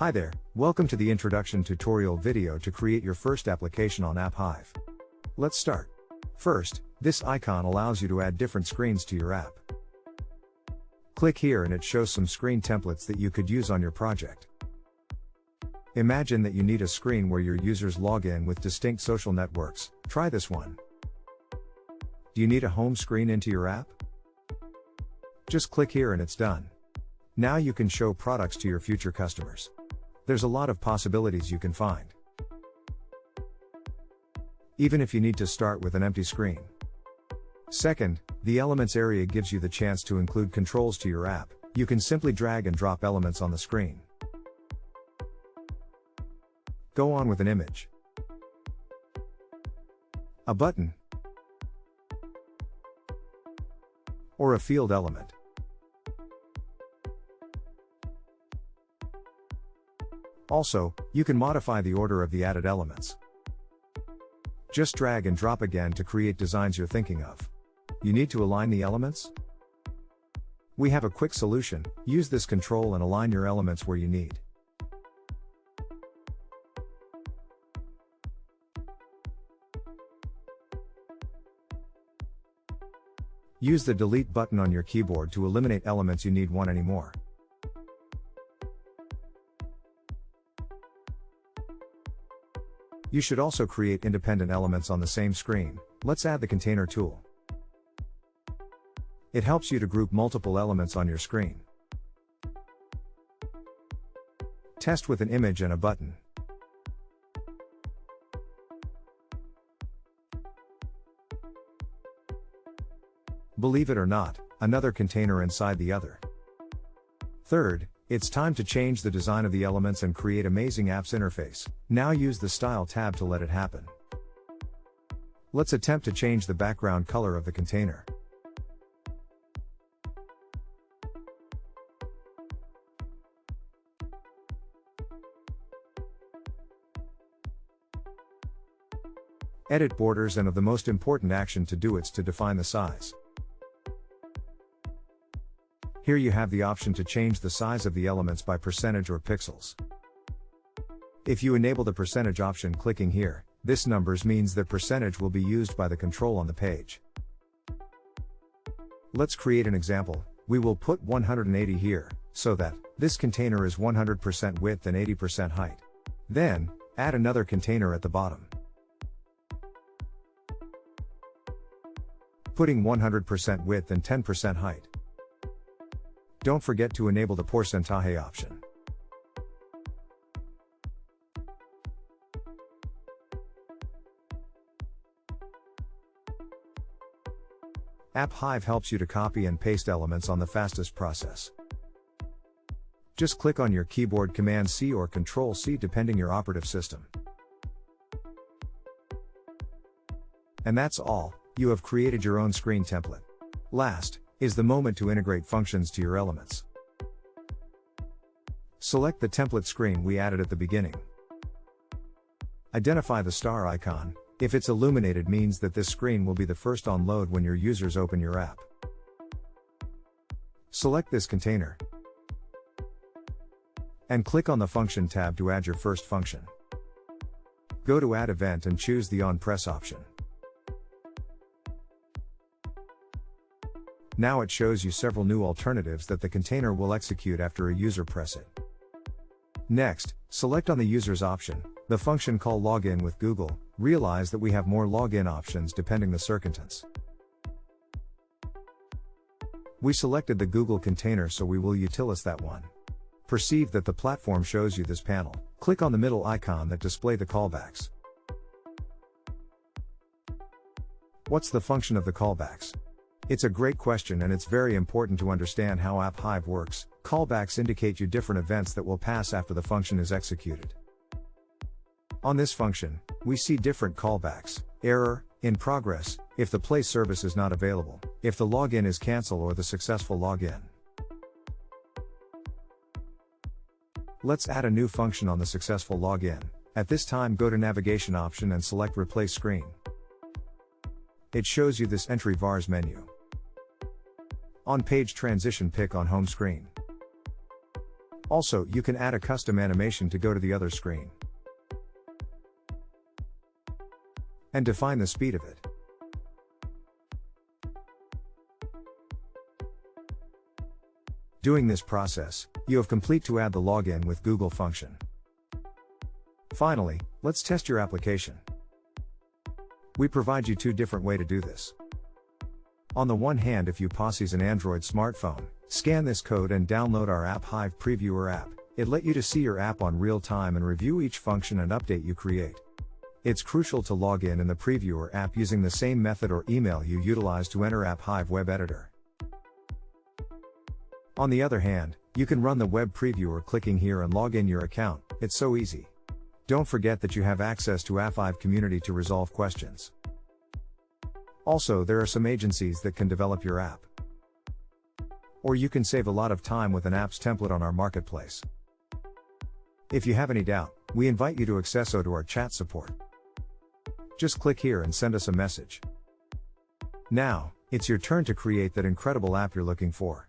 Hi there, welcome to the introduction tutorial video to create your first application on App Hive. Let's start. First, this icon allows you to add different screens to your app. Click here and it shows some screen templates that you could use on your project. Imagine that you need a screen where your users log in with distinct social networks. Try this one. Do you need a home screen into your app? Just click here and it's done. Now you can show products to your future customers. There's a lot of possibilities you can find, even if you need to start with an empty screen. Second, the Elements area gives you the chance to include controls to your app. You can simply drag and drop elements on the screen. Go on with an image, a button, or a field element. Also, you can modify the order of the added elements. Just drag and drop again to create designs you're thinking of. You need to align the elements? We have a quick solution. Use this control and align your elements where you need. Use the delete button on your keyboard to eliminate elements you don't want anymore. You should also create independent elements on the same screen. Let's add the container tool. It helps you to group multiple elements on your screen. Test with an image and a button. Believe it or not, another container inside the other. Third, it's time to change the design of the elements and create amazing apps interface. Now use the Style tab to let it happen. Let's attempt to change the background color of the container. Edit borders, and of the most important action to do, it's to define the size. Here you have the option to change the size of the elements by percentage or pixels. If you enable the percentage option clicking here, this numbers means that percentage will be used by the control on the page. Let's create an example. We will put 180 here, so that this container is 100% width and 80% height. Then, add another container at the bottom, putting 100% width and 10% height. Don't forget to enable the porcentaje option. App Hive helps you to copy and paste elements on the fastest process. Just click on your keyboard Command-C or Control-C depending your operative system. And that's all. You have created your own screen template. Last is the moment to integrate functions to your elements. Select the template screen we added at the beginning. Identify the star icon. If it's illuminated, means that this screen will be the first on load when your users open your app. Select this container and click on the Function tab to add your first function. Go to Add Event and choose the On Press option. Now it shows you several new alternatives that the container will execute after a user press it. Next, select on the Users option, the function call Login with Google. Realize that we have more login options depending the circumstance. We selected the Google container, so we will utilize that one. Perceive that the platform shows you this panel. Click on the middle icon that display the callbacks. What's the function of the callbacks? It's a great question, and it's very important to understand how App Hive works. Callbacks indicate you different events that will pass after the function is executed. On this function, we see different callbacks: error, in progress, if the play service is not available, if the login is cancelled, or the successful login. Let's add a new function on the successful login. At this time, go to Navigation option and select Replace Screen. It shows you this entry vars menu. On page transition, pick on home screen. Also, you can add a custom animation to go to the other screen. And define the speed of it. Doing this process, you have complete to add the login with Google function. Finally, let's test your application. We provide you two different ways to do this. On the one hand, if you possess an Android smartphone, scan this code and download our App Hive Previewer app. It lets you to see your app on real time and review each function and update you create. It's crucial to log in the Previewer app using the same method or email you utilize to enter App Hive Web Editor. On the other hand, you can run the web previewer clicking here and log in your account. It's so easy. Don't forget that you have access to App Hive community to resolve questions. Also, there are some agencies that can develop your app. Or you can save a lot of time with an apps template on our marketplace. If you have any doubt, we invite you to access to our chat support. Just click here and send us a message. Now, it's your turn to create that incredible app you're looking for.